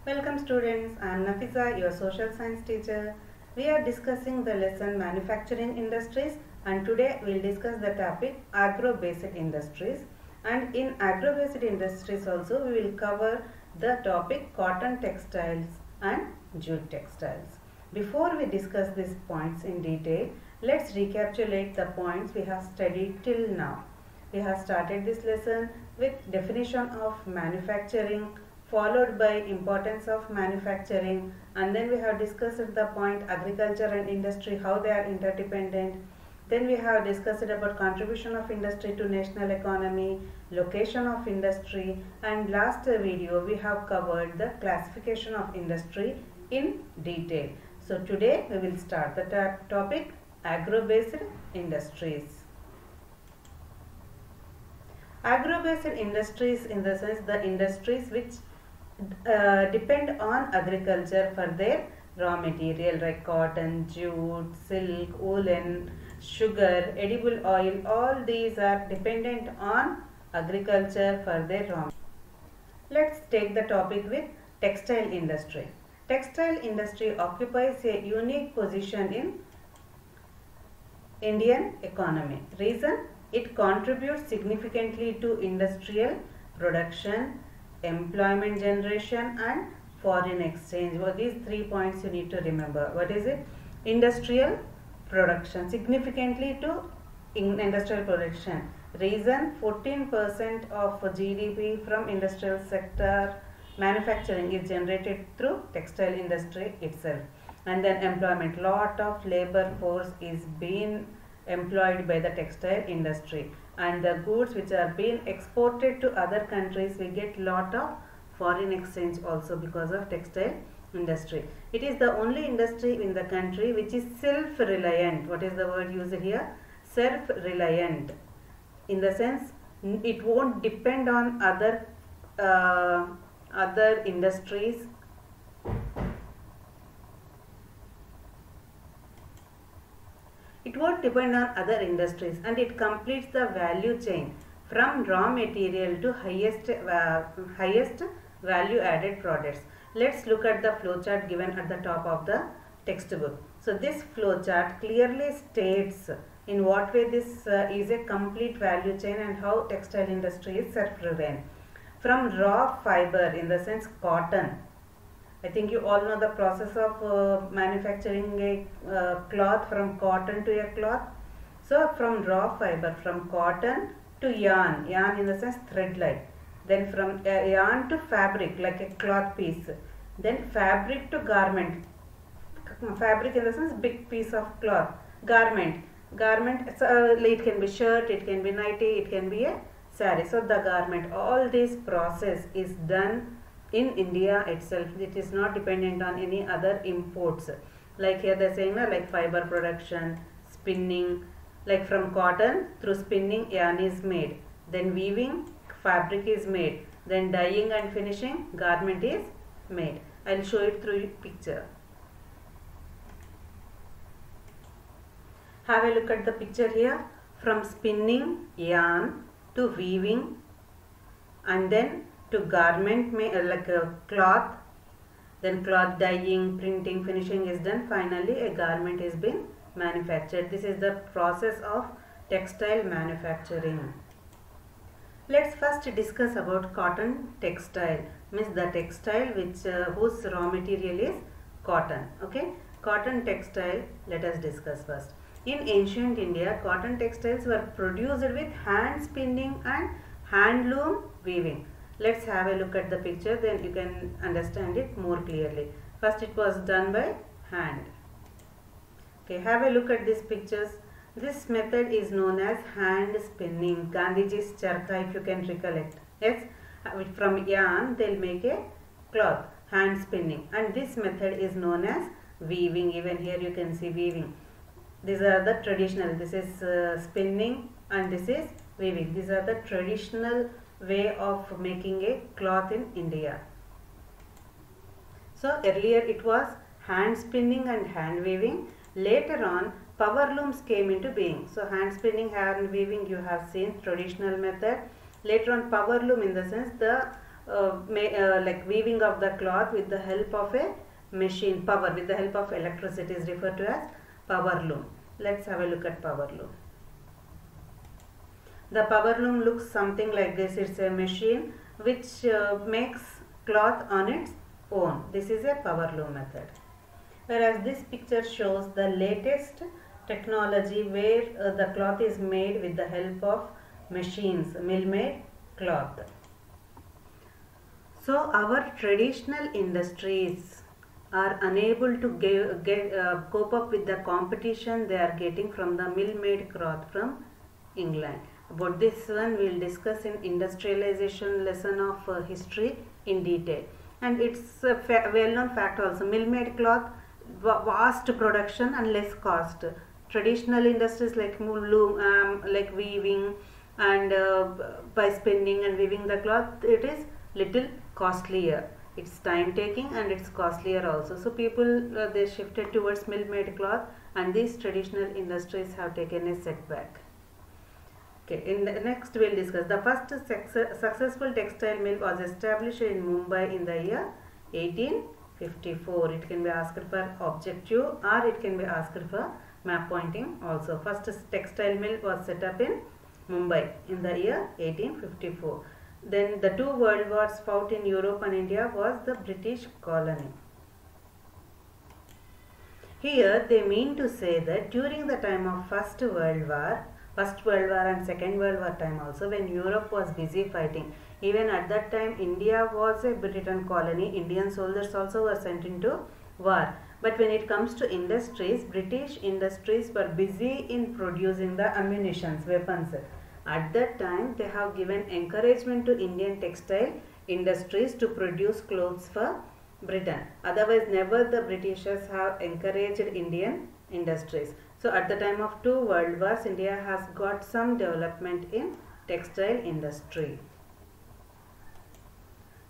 Welcome students, I am Nafisa, your social science teacher. We are discussing the lesson manufacturing industries and today we will discuss the topic agro-based industries, and in agro-based industries also we will cover the topic cotton textiles and jute textiles. Before we discuss these points in detail, let's recapitulate the points we have studied till now. We have started this lesson with definition of manufacturing, followed by importance of manufacturing, and then we have discussed the point agriculture and industry, how they are interdependent. Then we have discussed about contribution of industry to national economy, location of industry, and last video we have covered the classification of industry in detail. So today we will start the topic agro-based industries. Agro-based industries, in the sense the industries which depend on agriculture for their raw material like cotton, jute, silk, woolen, sugar, edible oil, all these are dependent on agriculture for their raw material. Let's take the topic with textile industry. Textile industry occupies a unique position in Indian economy. Reason? It contributes significantly to industrial production, employment generation and foreign exchange. Well, these 3 points you need to remember. What is it? Industrial production, significantly to industrial production. Reason? 14% of GDP from industrial sector manufacturing is generated through textile industry itself. And then employment, lot of labor force is being employed by the textile industry, and the goods which are being exported to other countries, we get lot of foreign exchange also because of textile industry. It is the only industry in the country which is self-reliant. What is the word used here? Self-reliant, in the sense it won't depend on other industries. It won't depend on other industries, and it completes the value chain from raw material to highest value added products. Let's look at the flow chart given at the top of the textbook. So this flow chart clearly states in what way this is a complete value chain and how textile industry is self-reliant. From raw fiber, in the sense cotton, I think you all know the process of manufacturing a cloth from cotton to a cloth. So from raw fiber, from cotton to yarn, yarn in the sense thread like, then from yarn to fabric like a cloth piece, then fabric to garment, fabric in the sense big piece of cloth, garment, so it can be shirt, it can be nightie, it can be a saree. So the garment, all this process is done in India itself. It is not dependent on any other imports. Like here they are saying like fiber production, spinning, like from cotton through spinning yarn is made, then weaving fabric is made, then dyeing and finishing garment is made. I will show it through picture. Have a look at the picture here. From spinning yarn to weaving and then to garment like a cloth, then cloth dyeing, printing, finishing is done. Finally a garment is being manufactured. This is the process of textile manufacturing. Let's first discuss about cotton textile, means the textile which whose raw material is cotton. Okay, cotton textile, let us discuss first. In ancient India, cotton textiles were produced with hand spinning and handloom weaving. Let's have a look at the picture, then you can understand it more clearly. First it was done by hand. Okay, have a look at these pictures. This method is known as hand spinning. Gandhiji's charkha, if you can recollect. Yes, from yarn they will make a cloth, hand spinning, and this method is known as weaving. Even here you can see weaving. These are the traditional, this is spinning and this is weaving. These are the traditional way of making a cloth in India. So earlier it was hand spinning and hand weaving. Later on power looms came into being. So hand spinning, hand weaving you have seen, traditional method. Later on power loom, in the sense the like weaving of the cloth with the help of a machine, power, with the help of electricity is referred to as power loom. Let's have a look at power loom. The power loom looks something like this. It's a machine which makes cloth on its own. This is a power loom method. Whereas this picture shows the latest technology where the cloth is made with the help of machines, mill-made cloth. So our traditional industries are unable to cope up with the competition they are getting from the mill-made cloth from England. About this one we will discuss in industrialization lesson of history in detail. And it's a well-known fact also, mill-made cloth, vast production and less cost. Traditional industries like loom, like weaving and by spinning and weaving the cloth, it is little costlier. It's time taking and it's costlier also. So people they shifted towards mill-made cloth, and these traditional industries have taken a setback. Okay, in the next we will discuss the first successful textile mill was established in Mumbai in the year 1854. It can be asked for objective or it can be asked for map pointing also. First textile mill was set up in Mumbai in the year 1854. Then the two world wars fought in Europe and India was the British colony. Here they mean to say that during the time of First World War and Second World War time also, when Europe was busy fighting, even at that time India was a Britain colony, Indian soldiers also were sent into war. But when it comes to industries, British industries were busy in producing the ammunitions, weapons. At that time they have given encouragement to Indian textile industries to produce clothes for Britain. Otherwise never the Britishers have encouraged Indian industries. So at the time of two world wars, India has got some development in textile industry.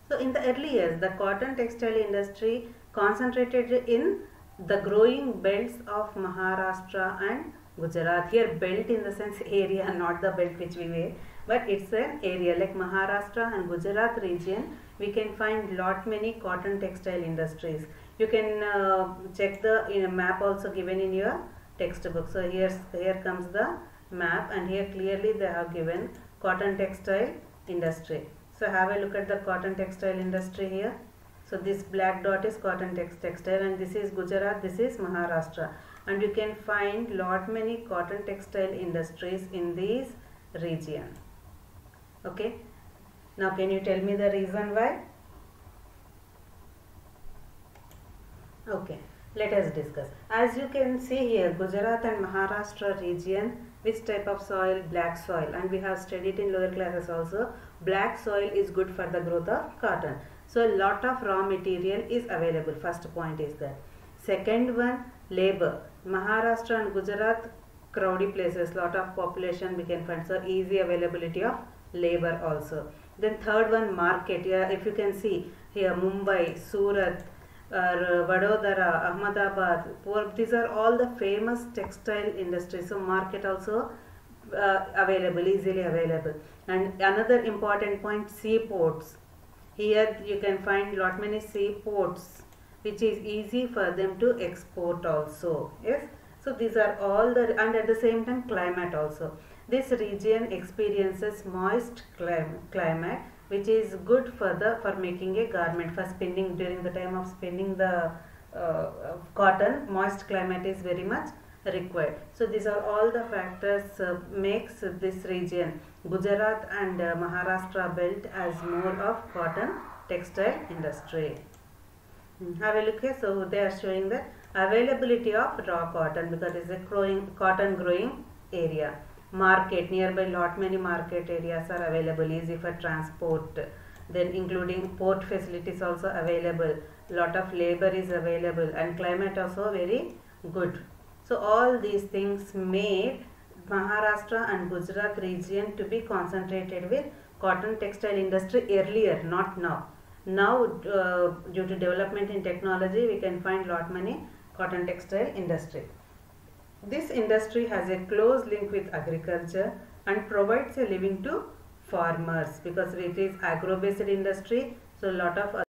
So in the early years, the cotton textile industry concentrated in the growing belts of Maharashtra and Gujarat. Here belt in the sense area, not the belt which we wear, but it's an area like Maharashtra and Gujarat region. We can find lot many cotton textile industries. You can check the map also given in your textbook. So here comes the map, and here clearly they have given cotton textile industry. So have a look at the cotton textile industry here. So this black dot is cotton textile, and this is Gujarat, this is Maharashtra, and you can find lot many cotton textile industries in these region. Okay, now can you tell me the reason why? Okay, let us discuss. As you can see here, Gujarat and Maharashtra region, which type of soil? Black soil, and we have studied in lower classes also, black soil is good for the growth of cotton. So a lot of raw material is available. First point is that. Second one, labor. Maharashtra and Gujarat, crowdy places, lot of population we can find, so easy availability of labor also. Then third one, market. Yeah, if you can see here, Mumbai, Surat, Vadodara, Ahmedabad, these are all the famous textile industries. So market also available, easily available. And another important point, seaports. Here you can find lot many seaports which is easy for them to export also. Yes. So these are all the, and at the same time climate also. This region experiences moist climate, which is good for making a garment, for spinning. During the time of spinning the cotton, moist climate is very much required. So these are all the factors makes this region, Gujarat and Maharashtra belt, as more of cotton textile industry. Have a look here. So they are showing the availability of raw cotton because it is a cotton growing area. Market, nearby lot many market areas are available, easy for transport. Then including port facilities also available. Lot of labor is available, and climate also very good. So all these things made Maharashtra and Gujarat region to be concentrated with cotton textile industry earlier, not now. Now due to development in technology, we can find lot many cotton textile industry. This industry has a close link with agriculture and provides a living to farmers, because it is agro-based industry. So a lot of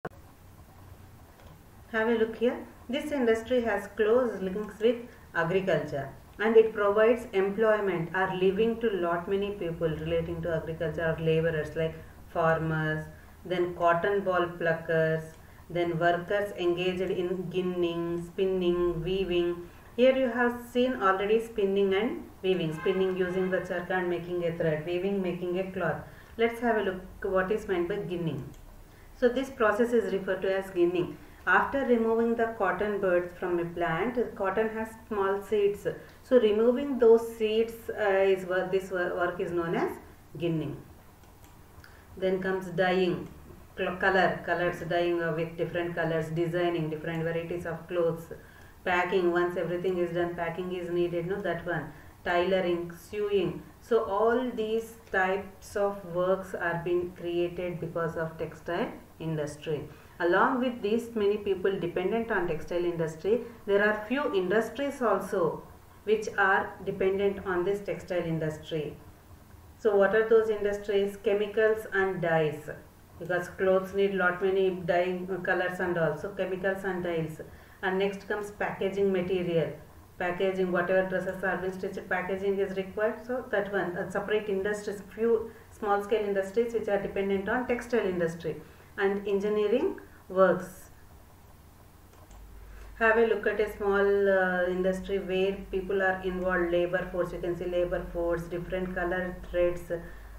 have a look here. This industry has close links with agriculture and it provides employment or living to lot many people relating to agriculture or laborers like farmers, then cotton ball pluckers, then workers engaged in ginning, spinning, weaving. Here you have seen already spinning and weaving. Spinning using the charka and making a thread, weaving making a cloth. Let's have a look what is meant by ginning. So this process is referred to as ginning. After removing the cotton buds from a plant, cotton has small seeds. So removing those seeds is what this work is known as ginning. Then comes dyeing, colors, dyeing with different colors, designing different varieties of clothes, packing, once everything is done, packing is needed, no, that one, tailoring, sewing. So all these types of works are being created because of textile industry. Along with these many people dependent on textile industry, there are few industries also which are dependent on this textile industry. So what are those industries? Chemicals and dyes, because clothes need lot many dyeing colors and also chemicals and dyes. And next comes packaging material, packaging, whatever dresses are being stitched, packaging is required. So that one, separate industries, few small scale industries which are dependent on textile industry. And engineering works. Have a look at a small industry where people are involved, labor force, you can see labor force, different color threads,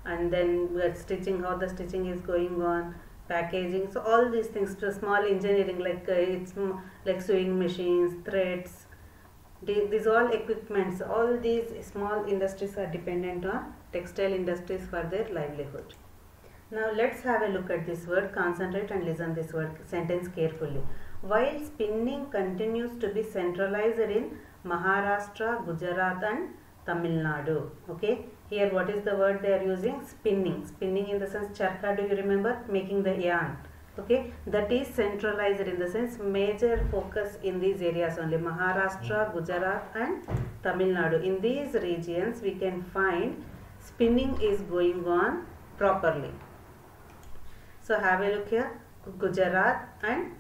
and then stitching, how the stitching is going on, packaging. So all these things, to small engineering, like it's like sewing machines, threads, these all equipments, all these small industries are dependent on textile industries for their livelihood. Now let's have a look at this word, concentrate and listen this word sentence carefully. While spinning continues to be centralized in Maharashtra, Gujarat and Tamil Nadu. Okay, here what is the word they are using? Spinning. Spinning in the sense charka, do you remember? Making the yarn. Okay, that is centralized in the sense major focus in these areas only, Maharashtra, Gujarat and Tamil Nadu. In these regions we can find spinning is going on properly. So have a look here, Gujarat and